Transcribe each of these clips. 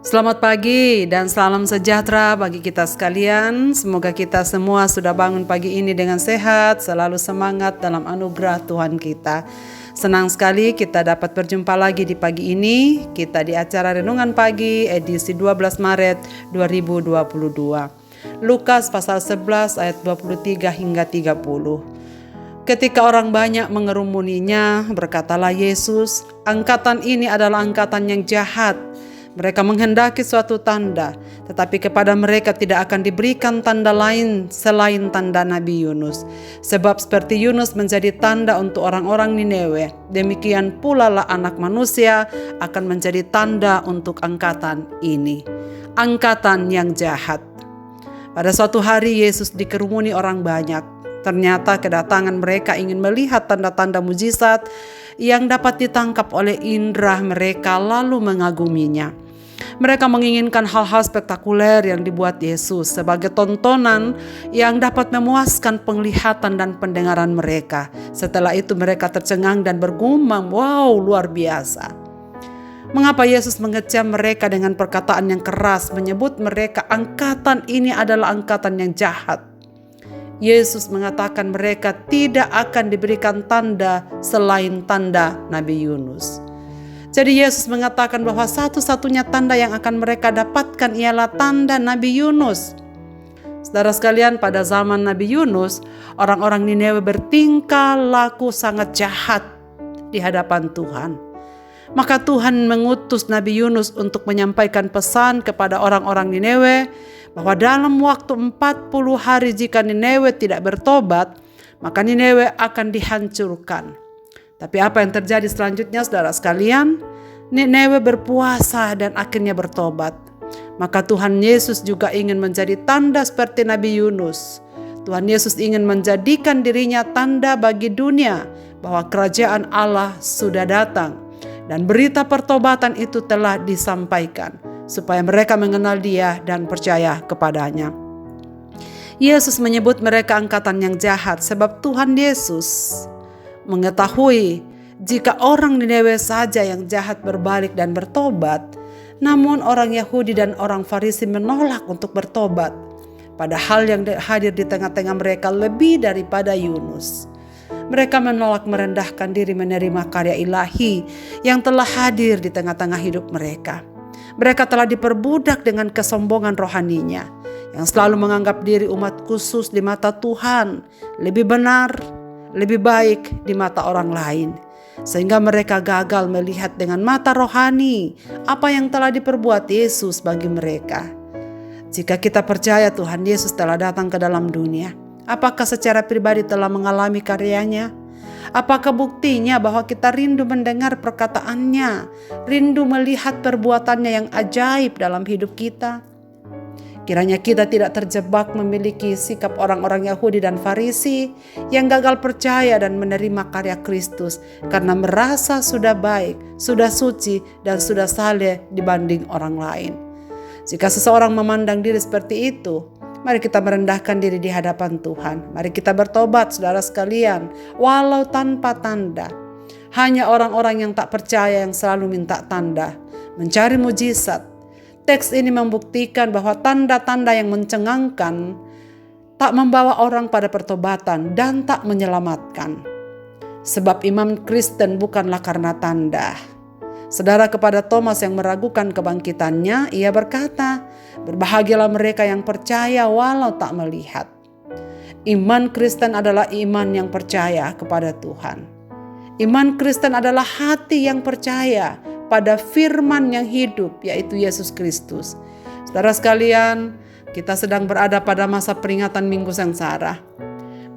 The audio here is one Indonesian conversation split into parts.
Selamat pagi dan salam sejahtera bagi kita sekalian. Semoga kita semua sudah bangun pagi ini dengan sehat, selalu semangat dalam anugerah Tuhan kita. Senang sekali kita dapat berjumpa lagi di pagi ini. Kita di acara Renungan Pagi edisi 12 Maret 2022. Lukas pasal 11 ayat 23 hingga 30. Ketika orang banyak mengerumuninya, berkatalah Yesus, "Angkatan ini adalah angkatan yang jahat. Mereka menghendaki suatu tanda, tetapi kepada mereka tidak akan diberikan tanda lain selain tanda Nabi Yunus. Sebab seperti Yunus menjadi tanda untuk orang-orang Nineve, demikian pula lah Anak Manusia akan menjadi tanda untuk angkatan ini." Angkatan yang jahat. Pada suatu hari Yesus dikerumuni orang banyak. Ternyata kedatangan mereka ingin melihat tanda-tanda mujizat yang dapat ditangkap oleh indera mereka lalu mengaguminya. Mereka menginginkan hal-hal spektakuler yang dibuat Yesus sebagai tontonan yang dapat memuaskan penglihatan dan pendengaran mereka. Setelah itu mereka tercengang dan bergumam, "Wow, luar biasa." Mengapa Yesus mengecam mereka dengan perkataan yang keras, menyebut mereka angkatan ini adalah angkatan yang jahat? Yesus mengatakan mereka tidak akan diberikan tanda selain tanda Nabi Yunus. Jadi Yesus mengatakan bahwa satu-satunya tanda yang akan mereka dapatkan ialah tanda Nabi Yunus. Saudara sekalian, pada zaman Nabi Yunus, orang-orang Nineve bertingkah laku sangat jahat di hadapan Tuhan. Maka Tuhan mengutus Nabi Yunus untuk menyampaikan pesan kepada orang-orang Nineve bahwa dalam waktu 40 hari jika Nineve tidak bertobat, maka Nineve akan dihancurkan. Tapi apa yang terjadi selanjutnya, saudara sekalian? Nineve berpuasa dan akhirnya bertobat. Maka Tuhan Yesus juga ingin menjadi tanda seperti Nabi Yunus. Tuhan Yesus ingin menjadikan dirinya tanda bagi dunia bahwa kerajaan Allah sudah datang. Dan berita pertobatan itu telah disampaikan supaya mereka mengenal Dia dan percaya kepadanya. Yesus menyebut mereka angkatan yang jahat sebab Tuhan Yesus mengetahui jika orang Nineve saja yang jahat berbalik dan bertobat, namun orang Yahudi dan orang Farisi menolak untuk bertobat. Padahal yang hadir di tengah-tengah mereka lebih daripada Yunus. Mereka menolak merendahkan diri menerima karya ilahi yang telah hadir di tengah-tengah hidup mereka. Mereka telah diperbudak dengan kesombongan rohaninya, yang selalu menganggap diri umat khusus di mata Tuhan, lebih benar, lebih baik di mata orang lain. Sehingga mereka gagal melihat dengan mata rohani apa yang telah diperbuat Yesus bagi mereka. Jika kita percaya Tuhan Yesus telah datang ke dalam dunia, apakah secara pribadi telah mengalami karyanya? Apakah buktinya bahwa kita rindu mendengar perkataannya, rindu melihat perbuatannya yang ajaib dalam hidup kita? Kiranya kita tidak terjebak memiliki sikap orang-orang Yahudi dan Farisi yang gagal percaya dan menerima karya Kristus karena merasa sudah baik, sudah suci, dan sudah saleh dibanding orang lain. Jika seseorang memandang diri seperti itu, mari kita merendahkan diri di hadapan Tuhan. Mari kita bertobat, saudara sekalian, walau tanpa tanda. Hanya orang-orang yang tak percaya yang selalu minta tanda, mencari mujizat. Teks ini membuktikan bahwa tanda-tanda yang mencengangkan tak membawa orang pada pertobatan dan tak menyelamatkan. Sebab iman Kristen bukanlah karena tanda. Saudara, kepada Thomas yang meragukan kebangkitannya, ia berkata, "Berbahagialah mereka yang percaya walau tak melihat." Iman Kristen adalah iman yang percaya kepada Tuhan. Iman Kristen adalah hati yang percaya pada firman yang hidup, yaitu Yesus Kristus. Saudara sekalian, kita sedang berada pada masa peringatan Minggu Sengsara.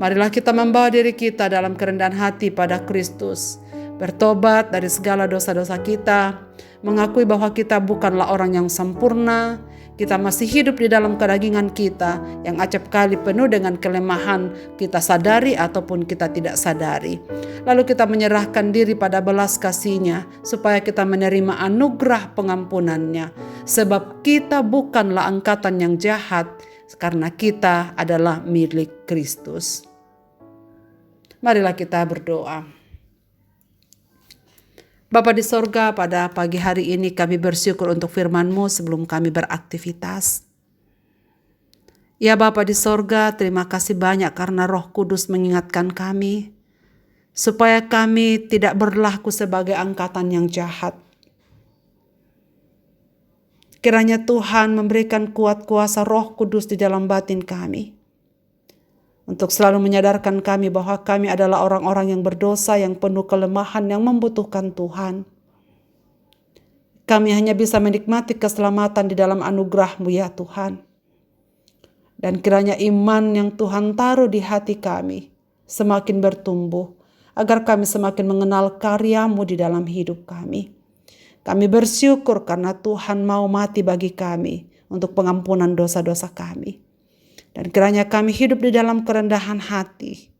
Marilah kita membawa diri kita dalam kerendahan hati pada Kristus, bertobat dari segala dosa-dosa kita, mengakui bahwa kita bukanlah orang yang sempurna, kita masih hidup di dalam kedagingan kita yang acap kali penuh dengan kelemahan kita sadari ataupun kita tidak sadari. Lalu kita menyerahkan diri pada belas kasih-Nya supaya kita menerima anugerah pengampunannya. Sebab kita bukanlah angkatan yang jahat karena kita adalah milik Kristus. Marilah kita berdoa. Bapa di sorga, pada pagi hari ini kami bersyukur untuk firman-Mu sebelum kami beraktivitas. Ya Bapa di sorga, terima kasih banyak karena Roh Kudus mengingatkan kami, supaya kami tidak berlaku sebagai angkatan yang jahat. Kiranya Tuhan memberikan kuat kuasa Roh Kudus di dalam batin kami, untuk selalu menyadarkan kami bahwa kami adalah orang-orang yang berdosa, yang penuh kelemahan, yang membutuhkan Tuhan. Kami hanya bisa menikmati keselamatan di dalam anugerah-Mu ya Tuhan. Dan kiranya iman yang Tuhan taruh di hati kami semakin bertumbuh, agar kami semakin mengenal karya-Mu di dalam hidup kami. Kami bersyukur karena Tuhan mau mati bagi kami untuk pengampunan dosa-dosa kami. Dan kiranya kami hidup di dalam kerendahan hati,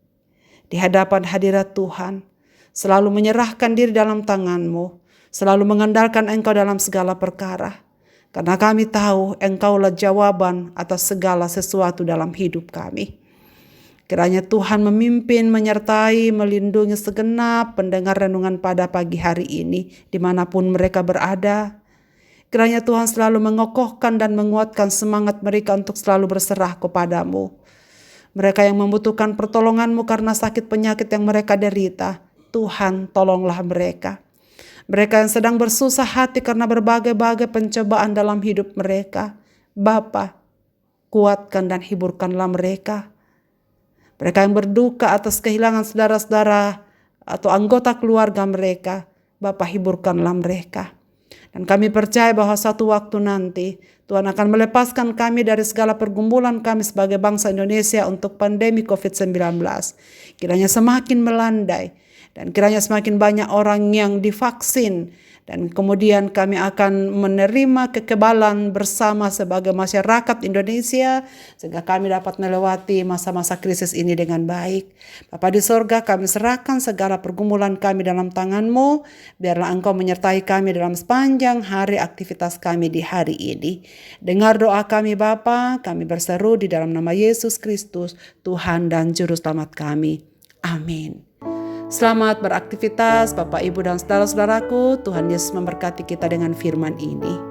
di hadapan hadirat Tuhan, selalu menyerahkan diri dalam tangan-Mu, selalu mengandalkan Engkau dalam segala perkara. Karena kami tahu Engkaulah jawaban atas segala sesuatu dalam hidup kami. Kiranya Tuhan memimpin, menyertai, melindungi segenap pendengar renungan pada pagi hari ini, dimanapun mereka berada. Kiranya Tuhan selalu mengokohkan dan menguatkan semangat mereka untuk selalu berserah kepada-Mu. Mereka yang membutuhkan pertolongan-Mu karena sakit penyakit yang mereka derita, Tuhan tolonglah mereka. Mereka yang sedang bersusah hati karena berbagai-bagai pencobaan dalam hidup mereka, Bapa, kuatkan dan hiburkanlah mereka. Mereka yang berduka atas kehilangan saudara-saudara atau anggota keluarga mereka, Bapa, hiburkanlah mereka. Dan kami percaya bahwa satu waktu nanti Tuhan akan melepaskan kami dari segala pergumulan kami sebagai bangsa Indonesia untuk pandemi COVID-19. Kiranya semakin melandai dan kiranya semakin banyak orang yang divaksin. Dan kemudian kami akan menerima kekebalan bersama sebagai masyarakat Indonesia, sehingga kami dapat melewati masa-masa krisis ini dengan baik. Bapa di sorga, kami serahkan segala pergumulan kami dalam tangan-Mu. Biarlah Engkau menyertai kami dalam sepanjang hari aktivitas kami di hari ini. Dengar doa kami Bapa, kami berseru di dalam nama Yesus Kristus, Tuhan dan Juru Selamat kami. Amin. Selamat beraktivitas Bapak, Ibu, dan saudara-saudaraku. Tuhan Yesus memberkati kita dengan firman ini.